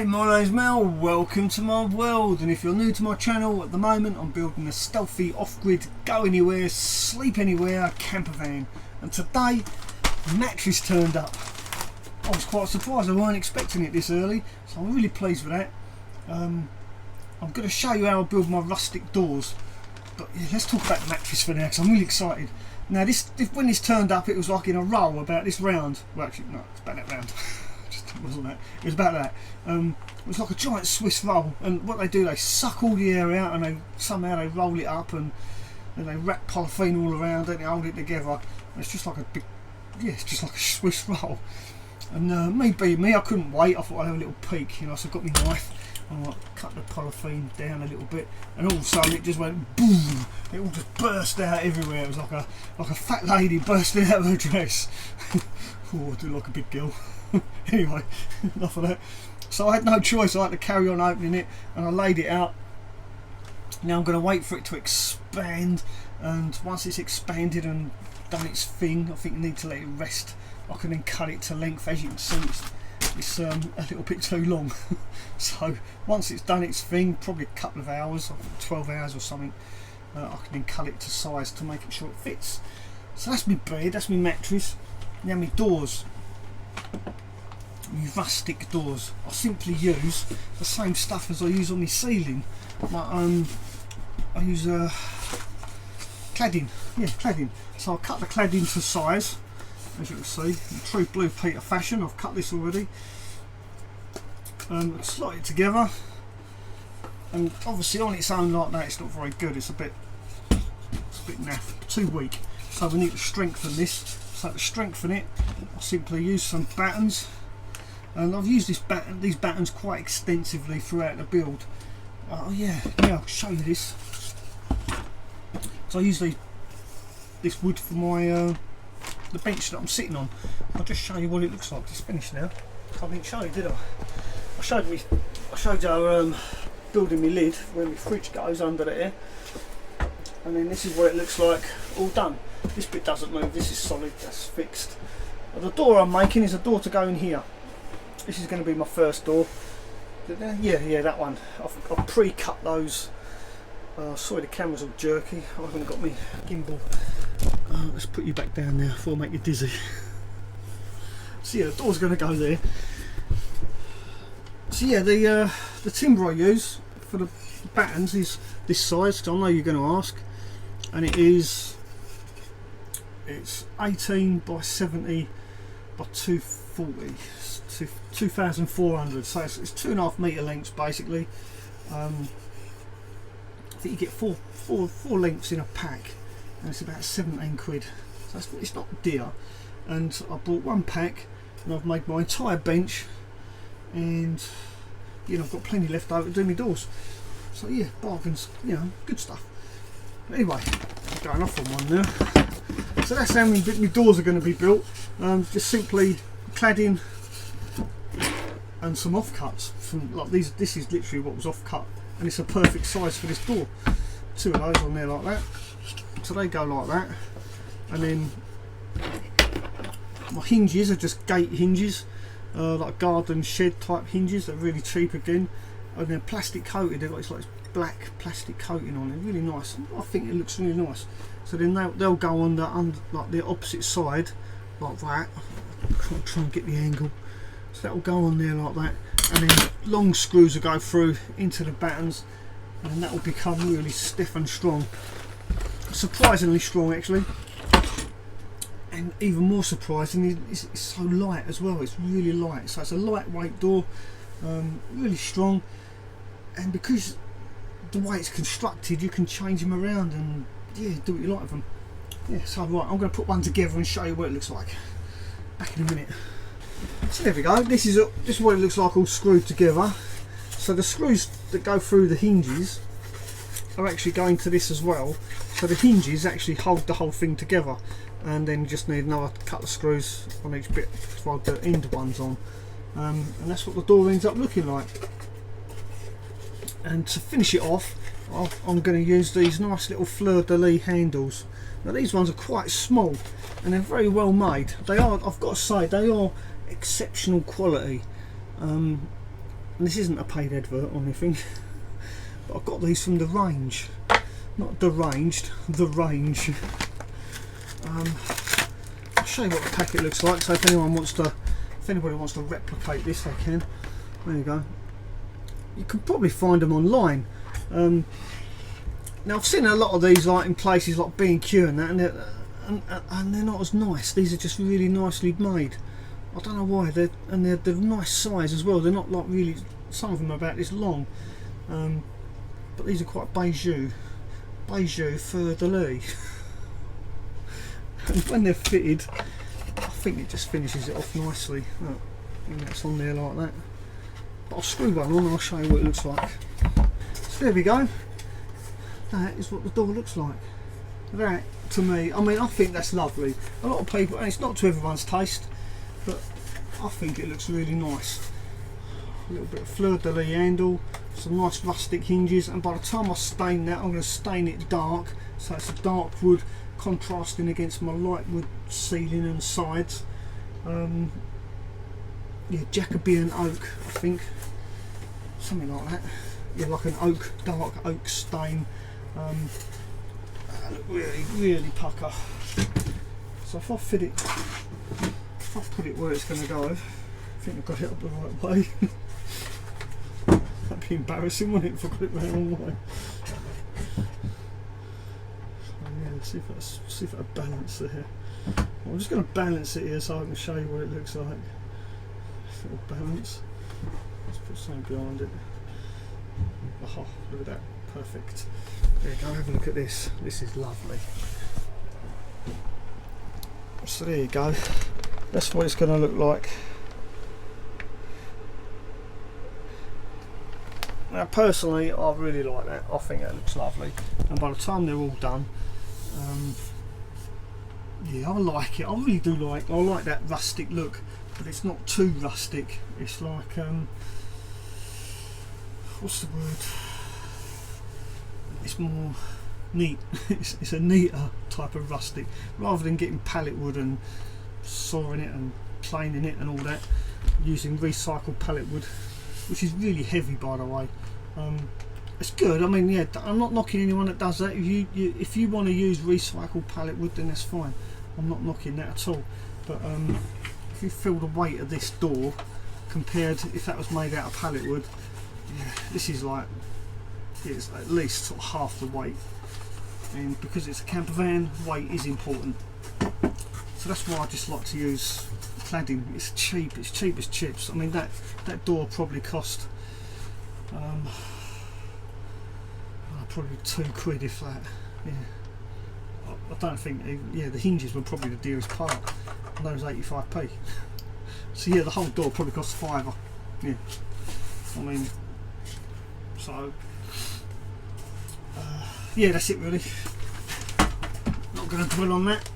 Hey, my name's Mel, welcome to my world, and if you're new to my channel, at the moment I'm building a stealthy off-grid, go anywhere, sleep anywhere campervan, and today Mattress turned up. I was quite surprised, I weren't expecting it this early, so I'm really pleased with that. I'm going to show you how I build my rustic doors, but yeah, let's talk about Mattress for now because I'm really excited. Now when this turned up, it was like in a row about this round, well actually no, it's about that round. It wasn't that, it was about that. It was like a giant Swiss roll, and what they do, they suck all the air out and they somehow roll it up and they wrap polythene all around it and they hold it together, and it's just like a big, yeah, it's just like a Swiss roll. And me being me, I couldn't wait, I thought I'd have a little peek, you know, so I got my knife and I cut the polythene down a little bit, and all of a sudden it just went boom, it all just burst out everywhere. It was like a fat lady bursting out of her dress. Oh, I do like a big girl. Anyway, enough of that. So I had no choice, I had to carry on opening it, and I laid it out. Now I'm going to wait for it to expand, and once it's expanded and done its thing, I think you need to let it rest. I can then cut it to length. As you can see, it's a little bit too long. So once it's done its thing, probably a couple of hours, 12 hours or something, I can then cut it to size to make sure it fits. So that's my bed, that's my mattress. Now my doors, my rustic doors, I simply use the same stuff as I use on my ceiling. I use cladding, yeah, cladding. So I cut the cladding to size, as you can see, in true Blue Peter fashion. I've cut this already. Slot it together, and obviously on its own like that, it's not very good. It's a bit naff, too weak. So we need to strengthen this. So to strengthen it, I simply use some battens, and I've used these battens quite extensively throughout the build. Oh yeah, I'll show you this. So I use this wood for my the bench that I'm sitting on. I'll just show you what it looks like. It's finished now. I didn't show you, did I? I showed you building my lid where my fridge goes under there, and then this is what it looks like all done. This bit doesn't move, this is solid, that's fixed. But the door I'm making is a door to go in here. This is going to be my first door. Yeah, that one. I've pre-cut those. Sorry, the camera's all jerky. I haven't got my gimbal. Let's put you back down there before I make you dizzy. So yeah, the door's going to go there. So yeah, the timber I use for the battens is this size, because I know you're going to ask, and it's 18 by 70 by 240, 2,400. So it's 2.5 metre lengths basically. I think you get four lengths in a pack, and it's about 17 quid. So it's not dear. And I bought one pack, and I've made my entire bench, and you know, I've got plenty left over to do my doors. So yeah, bargains, you know, good stuff. Anyway, I'm going off on one now. So that's how my doors are going to be built. Just simply cladding and some offcuts from like these. This is literally what was offcut, and it's a perfect size for this door. Two of those on there like that. So they go like that, and then my hinges are just gate hinges, like garden shed type hinges. They're really cheap again, and they're plastic coated. They've got this like black plastic coating on it. Really nice. I think it looks really nice. So then they'll go on like the opposite side, like that. I'll try and get the angle. So that'll go on there like that, and then long screws will go through into the battens, and that will become really stiff and strong. Surprisingly strong actually. And even more surprising, it's so light as well. It's really light. So it's a lightweight door, really strong, and because the way it's constructed, you can change them around and yeah, do what you like with them. Yeah, so right, I'm going to put one together and show you what it looks like. Back in a minute. So there we go. This is what it looks like all screwed together. So the screws that go through the hinges are actually going to this as well. So the hinges actually hold the whole thing together, and then you just need another couple of screws on each bit to hold the end ones on. And that's what the door ends up looking like. And to finish it off, I'm going to use these nice little fleur-de-lis handles. Now these ones are quite small and they're very well made. They are, I've got to say, they are exceptional quality. and this isn't a paid advert or anything, but I got these from the range, not deranged, the range. I'll show you what the packet looks like, so if anybody wants to replicate this, they can. There you go. You can probably find them online. Now I've seen a lot of these like in places like B&Q and that, and they're not as nice. These are just really nicely made. I don't know why. They're nice size as well. They're not like really. Some of them are about this long, but these are quite bijou fleur de lis. And when they're fitted, I think it just finishes it off nicely. Look, and that's on there like that. But I'll screw one on and I'll show you what it looks like. So there we go. That is what the door looks like. That, to me, I mean, I think that's lovely. A lot of people, and it's not to everyone's taste, but I think it looks really nice. A little bit of fleur de lis handle, some nice rustic hinges, and by the time I stain that, I'm going to stain it dark, so it's a dark wood contrasting against my light wood ceiling and sides. Yeah, Jacobean oak, I think, something like that. Yeah, like an oak, dark oak stain. Really pucker. So if I fit it, if I put it where it's going to go, I think I've got it up the right way. That'd be embarrassing, wouldn't it, if I got it the wrong way? So yeah, see if I balance it here. Well, I'm just going to balance it here so I can show you what it looks like. Little balance. Let's put something behind it. Oh, look at that. Perfect. There you go, have a look at this. This is lovely. So there you go. That's what it's going to look like. Now personally, I really like that. I think that looks lovely. And by the time they're all done, yeah, I like it. I really do like. I like that rustic look, but it's not too rustic. It's like what's the word? It's more neat. It's a neater type of rustic, rather than getting pallet wood and sawing it and planing it and all that, using recycled pallet wood, which is really heavy, by the way. It's good. I mean, yeah, I'm not knocking anyone that does that. If you want to use recycled pallet wood, then that's fine. I'm not knocking that at all. But if you feel the weight of this door compared if that was made out of pallet wood, yeah, this is like, it's at least sort of half the weight. And because it's a camper van, weight is important. So that's why I just like to use cladding. It's cheap as chips. I mean, that door probably cost probably £2 if that. Yeah, I don't think. Yeah, the hinges were probably the dearest part, and those 85p. So yeah, the whole door probably cost £5. Yeah, I mean, so yeah, that's it really. Not going to dwell on that.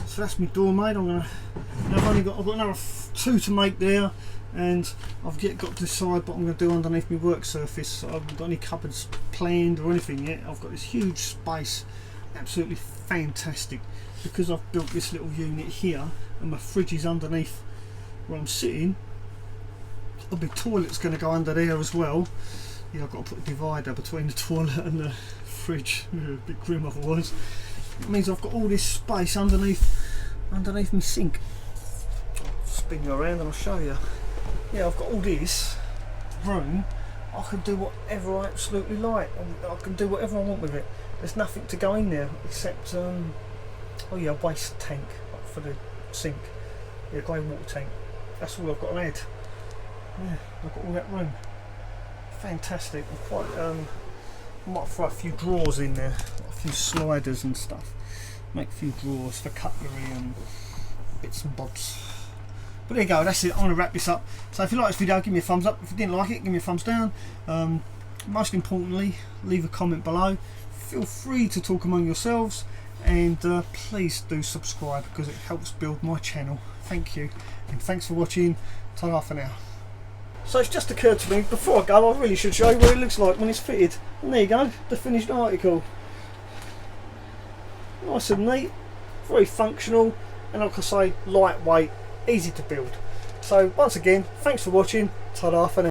So that's my door made. I've got another 2 to make there, and I've got to decide what I'm going to do underneath my work surface. So I haven't got any cupboards planned or anything yet. I've got this huge space, absolutely fantastic, because I've built this little unit here, and my fridge is underneath where I'm sitting. The big toilet's going to go under there as well. Yeah, I've got to put a divider between the toilet and the fridge. A bit grim otherwise. It means I've got all this space underneath my sink. I'll spin you around and I'll show you. Yeah, I've got all this room. I can do whatever I absolutely like, and I can do whatever I want with it. There's nothing to go in there except oh yeah, a waste tank for the sink. Yeah, grey water tank. That's all I've got to add. Yeah, I've got all that room. Fantastic. I'm quite I might throw a few drawers in there, a few sliders and stuff. Make a few drawers for cutlery and bits and bobs. But there you go, that's it. I'm going to wrap this up. So if you like this video, give me a thumbs up. If you didn't like it, give me a thumbs down. Most importantly, leave a comment below. Feel free to talk among yourselves, and please do subscribe, because it helps build my channel. Thank you, and thanks for watching. Ta-ra for now. So it's just occurred to me, before I go, I really should show you what it looks like when it's fitted. And there you go, the finished article. Nice and neat, very functional, and like I say, lightweight, easy to build. So once again, thanks for watching. Ta-da for now.